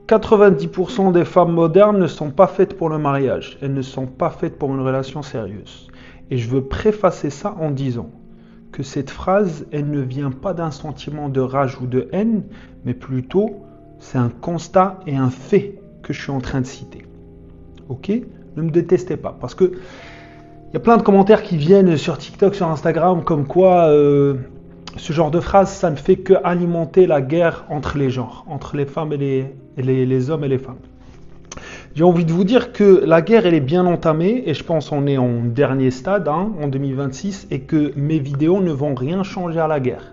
90% des femmes modernes ne sont pas faites pour le mariage. Elles ne sont pas faites pour une relation sérieuse. Et je veux préfacer ça en disant que cette phrase, elle ne vient pas d'un sentiment de rage ou de haine, mais plutôt, c'est un constat et un fait que je suis en train de citer. Ok ? Ne me détestez pas, parce que il y a plein de commentaires qui viennent sur TikTok, sur Instagram, comme quoi ce genre de phrase, ça ne fait que alimenter la guerre entre les genres, entre les femmes et les hommes et les femmes. J'ai envie de vous dire que la guerre, elle est bien entamée, et je pense qu'on est en dernier stade, en 2026, et que mes vidéos ne vont rien changer à la guerre.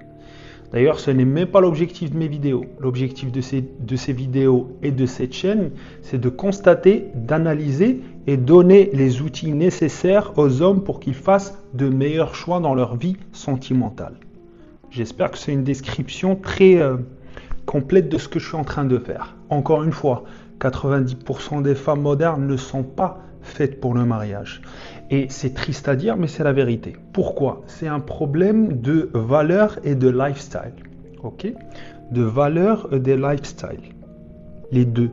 D'ailleurs, ce n'est même pas l'objectif de mes vidéos. L'objectif de ces vidéos et de cette chaîne, c'est de constater, d'analyser et donner les outils nécessaires aux hommes pour qu'ils fassent de meilleurs choix dans leur vie sentimentale. J'espère que c'est une description très complète de ce que je suis en train de faire. Encore une fois, 90% des femmes modernes ne sont pas faites pour le mariage. Et c'est triste à dire, mais c'est la vérité. Pourquoi ? C'est un problème de valeur et de lifestyle. Ok ? De valeur et de lifestyle. Les deux.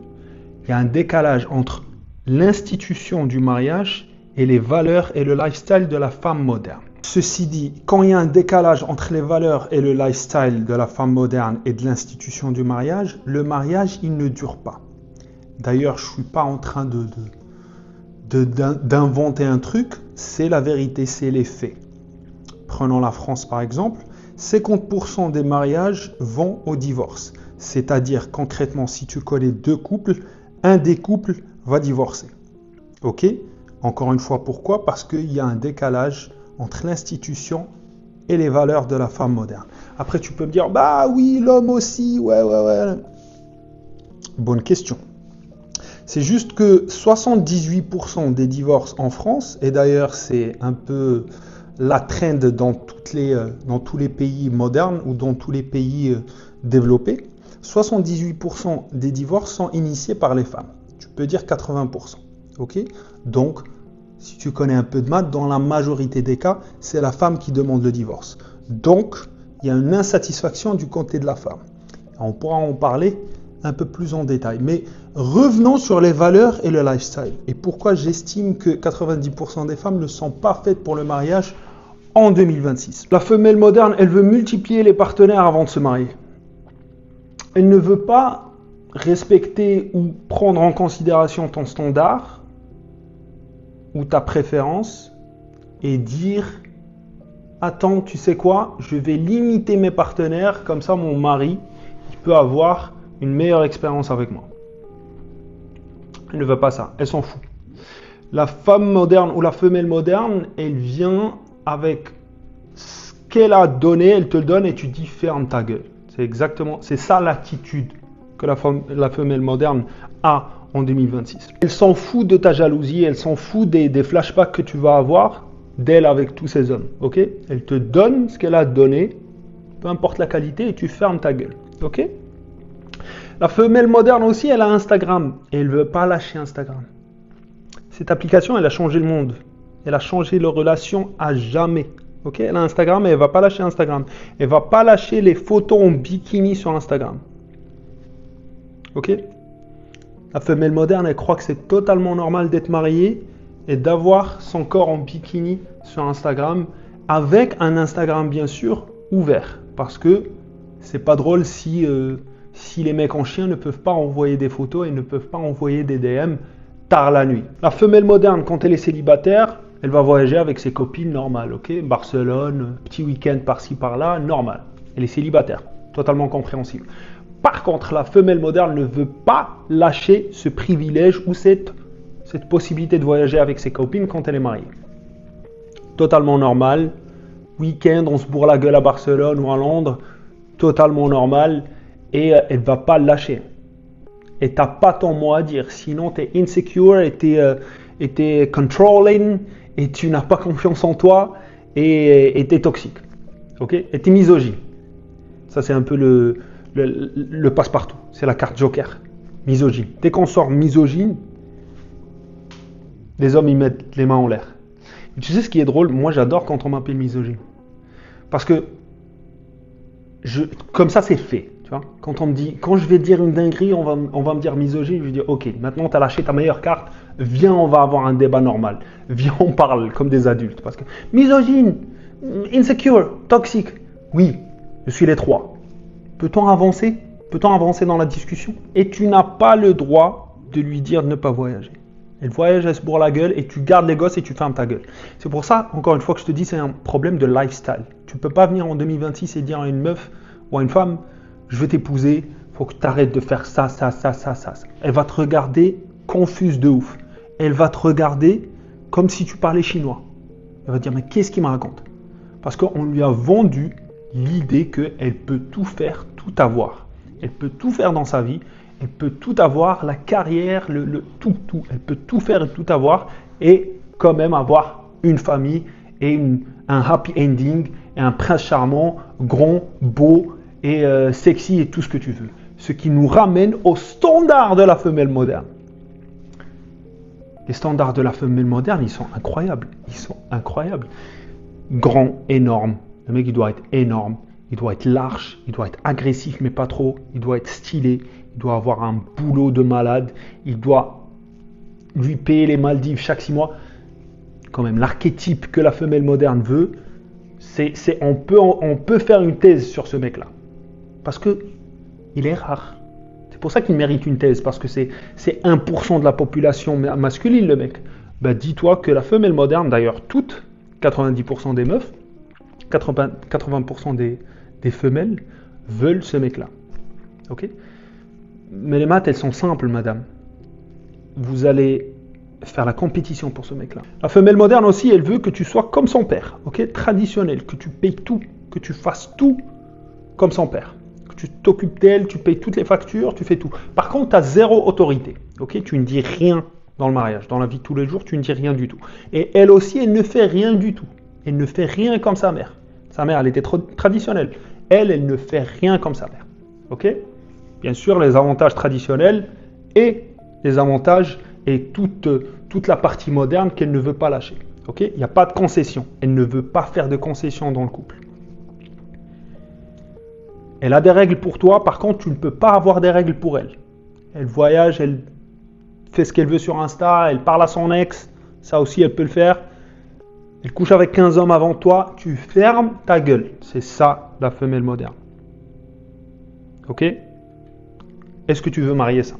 Il y a un décalage entre l'institution du mariage et les valeurs et le lifestyle de la femme moderne. Ceci dit, quand il y a un décalage entre les valeurs et le lifestyle de la femme moderne et de l'institution du mariage, le mariage, il ne dure pas. D'ailleurs, je ne suis pas en train d'inventer un truc, c'est la vérité, c'est les faits. Prenons la France par exemple, 50% des mariages vont au divorce. C'est-à-dire concrètement, si tu connais deux couples, un des couples va divorcer. Ok ? Encore une fois, pourquoi ? Parce qu'il y a un décalage entre l'institution et les valeurs de la femme moderne. Après, tu peux me dire, bah oui, l'homme aussi, ouais. Bonne question. C'est juste que 78% des divorces en France, et d'ailleurs c'est un peu la trend dans tous les pays modernes ou dans tous les pays développés, 78% des divorces sont initiés par les femmes. Tu peux dire 80%. Ok ? Donc, si tu connais un peu de maths, dans la majorité des cas, c'est la femme qui demande le divorce. Donc, il y a une insatisfaction du côté de la femme. On pourra en parler un peu plus en détail. Mais revenons sur les valeurs et le lifestyle. Et pourquoi j'estime que 90% des femmes ne sont pas faites pour le mariage en 2026. La femelle moderne, elle veut multiplier les partenaires avant de se marier. Elle ne veut pas respecter ou prendre en considération ton standard ou ta préférence et dire « Attends, tu sais quoi, je vais limiter mes partenaires, comme ça mon mari il peut avoir une meilleure expérience avec moi. » Elle ne veut pas ça, elle s'en fout. La femme moderne ou la femelle moderne, elle vient avec ce qu'elle a donné, elle te le donne et tu dis « Ferme ta gueule ». C'est ça l'attitude que la femelle moderne a en 2026. Elle s'en fout de ta jalousie, elle s'en fout des flashbacks que tu vas avoir d'elle avec tous ces hommes. Ok ? Elle te donne ce qu'elle a donné, peu importe la qualité, et tu fermes ta gueule. Ok ? La femelle moderne aussi, elle a Instagram et elle ne veut pas lâcher Instagram. Cette application, elle a changé le monde. Elle a changé leurs relations à jamais. Ok ? Elle a Instagram et elle ne va pas lâcher Instagram. Elle ne va pas lâcher les photos en bikini sur Instagram. Ok ? La femelle moderne, elle croit que c'est totalement normal d'être mariée et d'avoir son corps en bikini sur Instagram, avec un Instagram bien sûr ouvert. Parce que c'est pas drôle si les mecs en chien ne peuvent pas envoyer des photos et ne peuvent pas envoyer des DM tard la nuit. La femelle moderne, quand elle est célibataire, elle va voyager avec ses copines normales, ok ? Barcelone, petit week-end par-ci par-là, normal. Elle est célibataire, totalement compréhensible. Par contre, la femelle moderne ne veut pas lâcher ce privilège ou cette possibilité de voyager avec ses copines quand elle est mariée. Totalement normal. Week-end, on se bourre la gueule à Barcelone ou à Londres. Totalement normal. Et elle ne va pas le lâcher. Et tu n'as pas ton mot à dire. Sinon, tu es insecure et tu es controlling et tu n'as pas confiance en toi et tu es toxique. Okay ? Et tu es misogyne. Ça, c'est un peu le passe-partout. C'est la carte joker. Misogyne. Dès qu'on sort misogyne, les hommes, ils mettent les mains en l'air. Et tu sais ce qui est drôle ? Moi, j'adore quand on m'appelle misogyne. Parce que, comme ça, c'est fait. Tu vois. Quand je vais dire une dinguerie, on va me dire misogyne, je vais dire ok, maintenant tu as lâché ta meilleure carte, viens, on va avoir un débat normal. Viens, on parle comme des adultes. Parce que misogyne, insecure, toxique, oui, je suis les trois. Peut-on avancer dans la discussion? Et tu n'as pas le droit de lui dire de ne pas voyager. Elle voyage, elle se bourre la gueule et tu gardes les gosses et tu fermes ta gueule. C'est pour ça, encore une fois, que je te dis, c'est un problème de lifestyle. Tu ne peux pas venir en 2026 et dire à une meuf ou à une femme, je veux t'épouser, il faut que tu arrêtes de faire ça. Elle va te regarder confuse de ouf. Elle va te regarder comme si tu parlais chinois. Elle va te dire, mais qu'est-ce qu'il me raconte? Parce qu'on lui a vendu l'idée qu'elle peut tout faire, tout avoir. Elle peut tout faire dans sa vie. Elle peut tout avoir, la carrière, tout. Elle peut tout faire et tout avoir et quand même avoir une famille et un happy ending et un prince charmant, grand, beau et sexy et tout ce que tu veux. Ce qui nous ramène aux standards de la femelle moderne. Les standards de la femelle moderne, ils sont incroyables. Grand, énorme. Le mec, il doit être énorme. Il doit être large, il doit être agressif mais pas trop, il doit être stylé, il doit avoir un boulot de malade, il doit lui payer les Maldives chaque 6 mois. Quand même, l'archétype que la femelle moderne veut, on peut faire une thèse sur ce mec-là. Parce qu'il est rare. C'est pour ça qu'il mérite une thèse, parce que c'est 1% de la population masculine, le mec. Ben, dis-toi que la femelle moderne, d'ailleurs, toutes, 90% des meufs, 80% des femelles veulent ce mec-là. Ok? Mais les maths, elles sont simples, madame. Vous allez faire la compétition pour ce mec-là. La femelle moderne aussi, elle veut que tu sois comme son père. Ok? Traditionnel, que tu payes tout, que tu fasses tout comme son père. Que tu t'occupes d'elle, tu payes toutes les factures, tu fais tout. Par contre, tu as zéro autorité. Ok? Tu ne dis rien dans le mariage. Dans la vie de tous les jours, tu ne dis rien du tout. Et elle aussi, elle ne fait rien du tout. Elle ne fait rien comme sa mère. Sa mère, elle était traditionnelle. Elle ne fait rien comme sa mère. Ok? Bien sûr, les avantages traditionnels et les avantages et toute la partie moderne qu'elle ne veut pas lâcher. Ok? Il n'y a pas de concession. Elle ne veut pas faire de concession dans le couple. Elle a des règles pour toi, par contre, tu ne peux pas avoir des règles pour elle. Elle voyage, elle fait ce qu'elle veut sur Insta, elle parle à son ex, ça aussi elle peut le faire. Elle couche avec 15 hommes avant toi, tu fermes ta gueule. C'est ça, la femelle moderne. Ok? Est-ce que tu veux marier ça?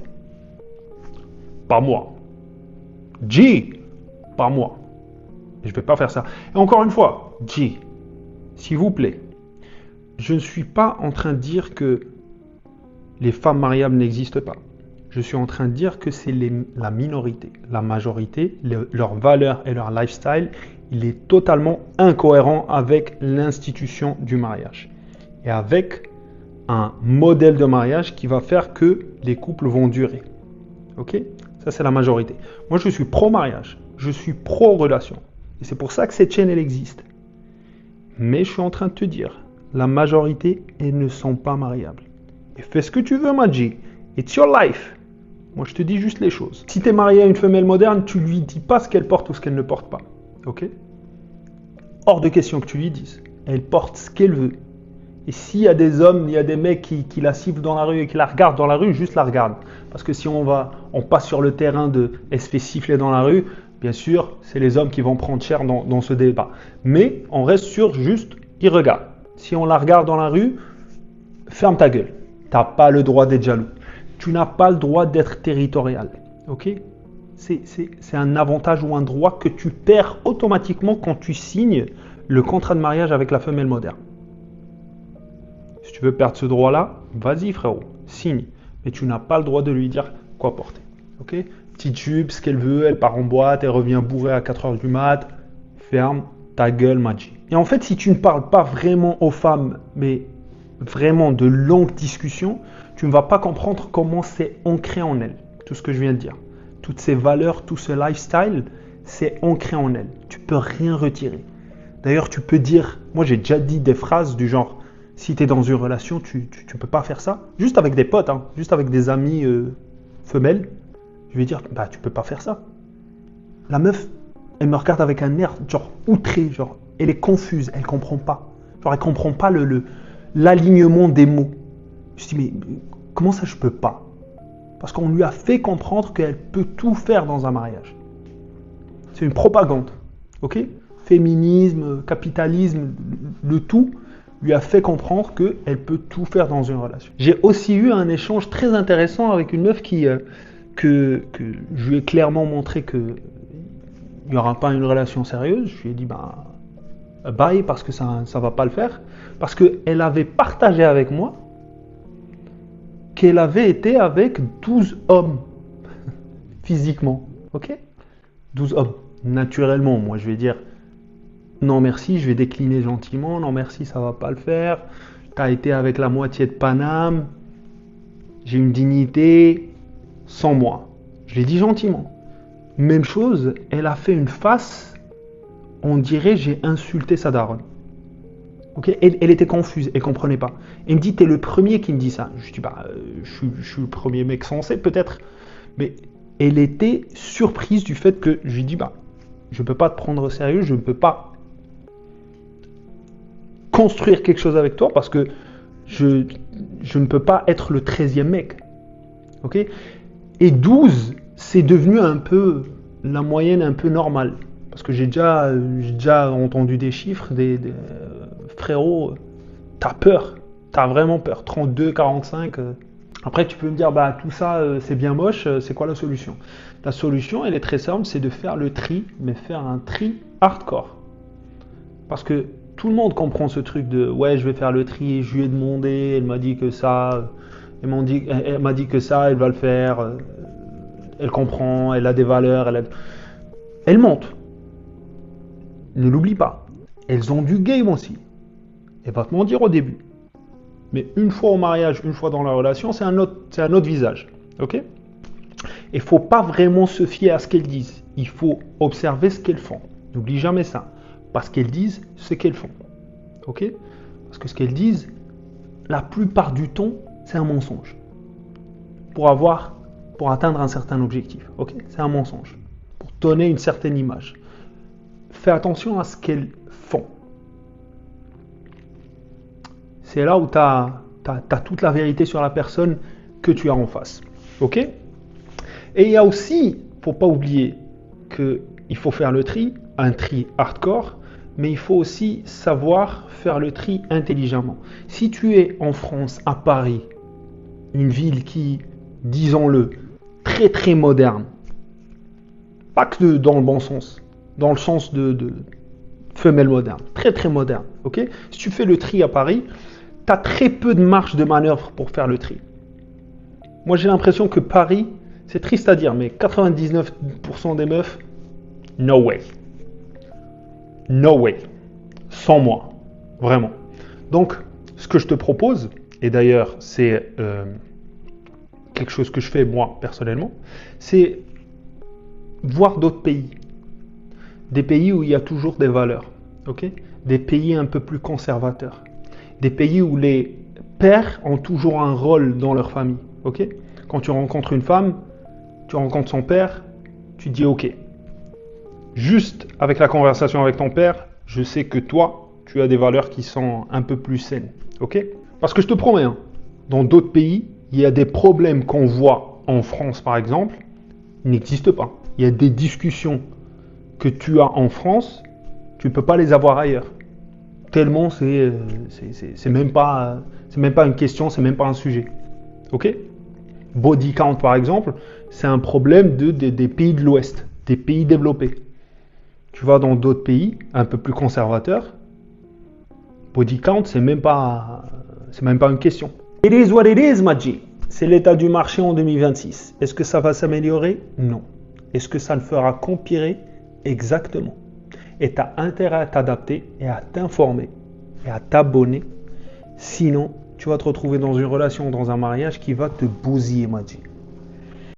Pas moi. G, pas moi. Je ne vais pas faire ça. Et encore une fois, G, s'il vous plaît, je ne suis pas en train de dire que les femmes mariables n'existent pas. Je suis en train de dire que c'est la minorité. La majorité, leurs valeurs et leur lifestyle, il est totalement incohérent avec l'institution du mariage. Et avec un modèle de mariage qui va faire que les couples vont durer. Ok? Ça, c'est la majorité. Moi, je suis pro-mariage. Je suis pro-relation. Et c'est pour ça que cette chaîne, elle existe. Mais je suis en train de te dire, la majorité, elles ne sont pas mariables. Et fais ce que tu veux, Maji. It's your life. Moi, je te dis juste les choses. Si tu es marié à une femelle moderne, tu lui dis pas ce qu'elle porte ou ce qu'elle ne porte pas. Ok? Hors de question que tu lui dises. Elle porte ce qu'elle veut. Et s'il y a des hommes, il y a des mecs qui la sifflent dans la rue et qui la regardent dans la rue, juste la regarde. Parce que si on passe sur le terrain de elle se fait siffler dans la rue, bien sûr, c'est les hommes qui vont prendre cher dans ce débat. Mais on reste sur juste, ils regardent. Si on la regarde dans la rue, ferme ta gueule. Tu n'as pas le droit d'être jaloux. Tu n'as pas le droit d'être territorial. Ok? C'est un avantage ou un droit que tu perds automatiquement quand tu signes le contrat de mariage avec la femelle moderne. Si tu veux perdre ce droit-là, vas-y frérot, signe. Mais tu n'as pas le droit de lui dire quoi porter. Ok? Petite jupe, ce qu'elle veut, elle part en boîte, elle revient bourrée à 4h du mat. Ferme ta gueule, Maji. Et en fait, si tu ne parles pas vraiment aux femmes, mais vraiment de longues discussions, tu ne vas pas comprendre comment c'est ancré en elles. Tout ce que je viens de dire. Toutes ces valeurs, tout ce lifestyle, c'est ancré en elles. Tu ne peux rien retirer. D'ailleurs, tu peux dire, moi j'ai déjà dit des phrases du genre, si tu es dans une relation, tu ne peux pas faire ça. Juste avec des potes, hein, juste avec des amis femelles, je vais dire, bah tu peux pas faire ça. La meuf, elle me regarde avec un air genre outré, genre elle est confuse, elle comprend pas. Genre elle comprend pas l'alignement des mots. Je dis, mais comment ça je peux pas? Parce qu'on lui a fait comprendre qu'elle peut tout faire dans un mariage. C'est une propagande, ok? Féminisme, capitalisme, le tout lui a fait comprendre qu'elle peut tout faire dans une relation. J'ai aussi eu un échange très intéressant avec une meuf que je lui ai clairement montré qu'il n'y aura pas une relation sérieuse. Je lui ai dit, bye, parce que ça ne va pas le faire. Parce qu'elle avait partagé avec moi qu'elle avait été avec 12 hommes, physiquement, ok? 12 hommes. Naturellement, moi je vais dire, non merci, je vais décliner gentiment, non merci, ça va pas le faire, t'as été avec la moitié de Paname, j'ai une dignité, sans moi. Je l'ai dit gentiment. Même chose, elle a fait une face, on dirait j'ai insulté sa daronne. Okay, elle était confuse, elle comprenait pas. Elle me dit, t'es le premier qui me dit ça. Je dis, je suis le premier mec censé, peut-être. Mais elle était surprise du fait que je lui dis, je peux pas te prendre au sérieux, je ne peux pas construire quelque chose avec toi parce que je ne peux pas être le 13e mec. Ok? Et 12, c'est devenu un peu la moyenne un peu normale. Parce que j'ai déjà entendu des chiffres, des frérots, t'as peur, t'as vraiment peur. 32, 45. Après, tu peux me dire, tout ça, c'est bien moche, c'est quoi la solution? La solution, elle est très simple, c'est de faire le tri, mais faire un tri hardcore. Parce que tout le monde comprend ce truc de, ouais, je vais faire le tri, je lui ai demandé, elle m'a dit que ça, elle m'a dit que ça, elle va le faire, elle comprend, elle a des valeurs, elle monte. Ne l'oublie pas, elles ont du game aussi. Elle va te mentir au début. Mais une fois au mariage, une fois dans la relation, c'est un autre visage. Ok? Il ne faut pas vraiment se fier à ce qu'elles disent. Il faut observer ce qu'elles font. N'oublie jamais ça. Parce qu'elles disent ce qu'elles font. Ok? Parce que ce qu'elles disent, la plupart du temps, c'est un mensonge. Pour atteindre un certain objectif. Ok? C'est un mensonge. Pour donner une certaine image. Fais attention à ce qu'elles font. C'est là où tu as toute la vérité sur la personne que tu as en face. Ok? Et il y a aussi, il ne faut pas oublier qu'il faut faire le tri, un tri hardcore, mais il faut aussi savoir faire le tri intelligemment. Si tu es en France, à Paris, une ville qui, disons-le, très très moderne, pas que dans le bon sens, dans le sens de femelle moderne, très très moderne, ok? Si tu fais le tri à Paris, tu as très peu de marge de manœuvre pour faire le tri. Moi, j'ai l'impression que Paris, c'est triste à dire, mais 99% des meufs, no way. No way. Sans moi. Vraiment. Donc, ce que je te propose, et d'ailleurs, c'est quelque chose que je fais moi, personnellement, c'est voir d'autres pays. Des pays où il y a toujours des valeurs. Ok? Des pays un peu plus conservateurs. Des pays où les pères ont toujours un rôle dans leur famille. Ok? Quand tu rencontres une femme, tu rencontres son père, tu dis ok. Juste avec la conversation avec ton père, je sais que toi, tu as des valeurs qui sont un peu plus saines. Ok? Parce que je te promets, dans d'autres pays, il y a des problèmes qu'on voit en France par exemple, n'existent pas. Il y a des discussions que tu as en France, tu ne peux pas les avoir ailleurs. Tellement c'est même pas une question, c'est même pas un sujet. Ok? Body count par exemple, c'est un problème des pays de l'Ouest, des pays développés. Tu vas dans d'autres pays un peu plus conservateurs, body count c'est même pas une question. It is what it is, Maji. C'est l'état du marché en 2026. Est-ce que ça va s'améliorer? Non. Est-ce que ça le fera qu'empirer? Exactement. Et tu as intérêt à t'adapter et à t'informer et à t'abonner. Sinon, tu vas te retrouver dans une relation, dans un mariage qui va te bousiller, Maji.